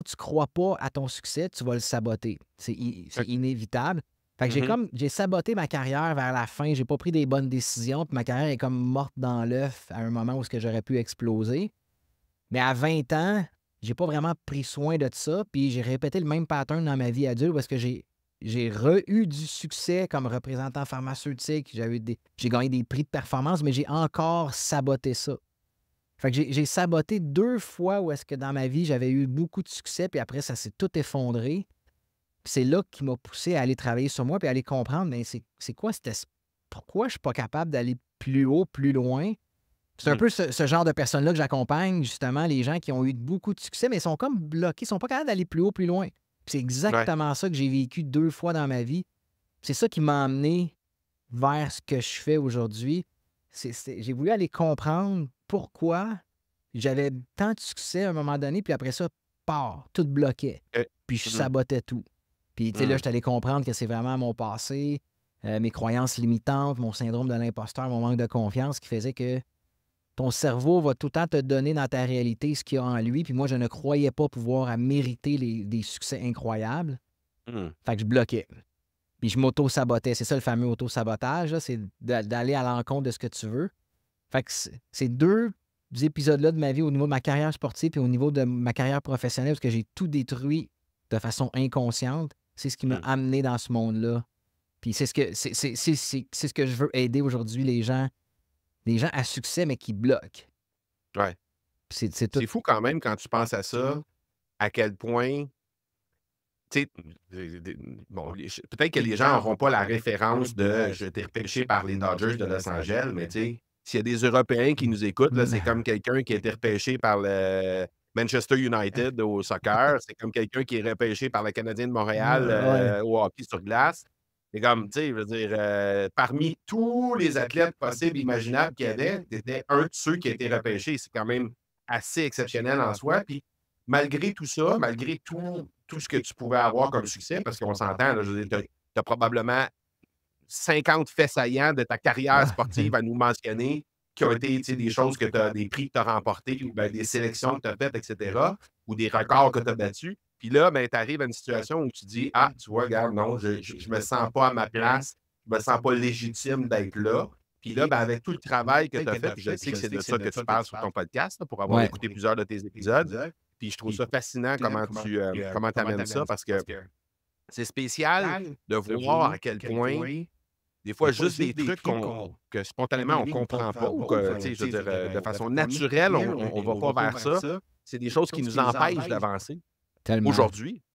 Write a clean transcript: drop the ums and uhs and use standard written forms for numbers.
tu crois pas à ton succès, tu vas le saboter. C'est inévitable. Fait que j'ai saboté ma carrière vers la fin. J'ai pas pris des bonnes décisions. Puis ma carrière est comme morte dans l'œuf à un moment où j'aurais pu exploser. Mais à 20 ans, j'ai pas vraiment pris soin de ça. Puis j'ai répété le même pattern dans ma vie adulte parce que j'ai eu du succès comme représentant pharmaceutique. J'ai gagné des prix de performance, mais j'ai encore saboté ça. Fait que j'ai saboté 2 fois où est-ce que dans ma vie, j'avais eu beaucoup de succès, puis après, ça s'est tout effondré. Puis c'est là qui m'a poussé à aller travailler sur moi puis à aller comprendre, mais c'est quoi pourquoi je suis pas capable d'aller plus haut, plus loin? C'est un peu ce genre de personnes-là que j'accompagne, justement, les gens qui ont eu beaucoup de succès, mais ils sont comme bloqués, ils sont pas capables d'aller plus haut, plus loin. Puis c'est Ouais. exactement ça que j'ai vécu 2 fois dans ma vie. C'est ça qui m'a amené vers ce que je fais aujourd'hui. J'ai voulu aller comprendre pourquoi j'avais tant de succès à un moment donné, puis après ça, tout bloquait. OK. Puis je Mmh. sabotais tout. Puis, tu sais, là, je Mmh. suis allé comprendre que c'est vraiment mon passé, mes croyances limitantes, mon syndrome de l'imposteur, mon manque de confiance qui faisait que ton cerveau va tout le temps te donner dans ta réalité ce qu'il y a en lui. Puis moi, je ne croyais pas pouvoir mériter des succès incroyables. Mmh. Fait que je bloquais. Puis je m'auto-sabotais. C'est ça le fameux auto-sabotage, là, c'est d'aller à l'encontre de ce que tu veux. Fait que ces 2 épisodes-là de ma vie au niveau de ma carrière sportive et au niveau de ma carrière professionnelle, parce que j'ai tout détruit de façon inconsciente, c'est ce qui m'a Mmh. amené dans ce monde-là. Puis c'est ce que je veux aider aujourd'hui les gens à succès, mais qui bloquent. Ouais. Puis c'est tout. C'est fou quand même quand tu penses à ça, à quel point, tu sais, bon, peut-être que les gens n'auront pas la référence de «j'ai été repêché par les Dodgers de Los Angeles», mais tu sais, s'il y a des Européens qui nous écoutent, là, c'est comme quelqu'un qui a été repêché par le Manchester United au soccer, c'est comme quelqu'un qui est repêché par le Canadien de Montréal, Ouais. au hockey sur glace. C'est comme, tu sais, je veux dire, parmi tous les athlètes possibles, imaginables qu'il y avait, tu étais un de ceux qui a été repêché. C'est quand même assez exceptionnel en soi. Puis malgré tout ça, malgré tout ce que tu pouvais avoir comme succès, parce qu'on s'entend, là, je veux dire, tu as probablement 50 faits saillants de ta carrière Ah, sportive à nous mentionner, qui ont été, tu sais, des choses que tu as des prix que tu as remportés ou ben, des sélections que tu as faites et cetera, ou des records que tu as battus. Puis là, ben, tu arrives à une situation où tu dis: «Ah, tu vois, regarde, non, je me sens pas à ma place, je me sens pas légitime d'être là». Puis là, ben, avec tout le travail que tu as fait, puis je sais que c'est de ça que tu parles sur ton podcast, là, pour avoir ouais. écouté plusieurs de tes épisodes. Puis je trouve ça fascinant comment tu amènes ça parce que c'est spécial de voir à quel point des fois, juste des trucs que spontanément on comprend pas ou que, tu sais, je veux dire, de façon naturelle, on va pas vers ça. C'est des choses qui nous empêchent d'avancer Tellement. aujourd'hui.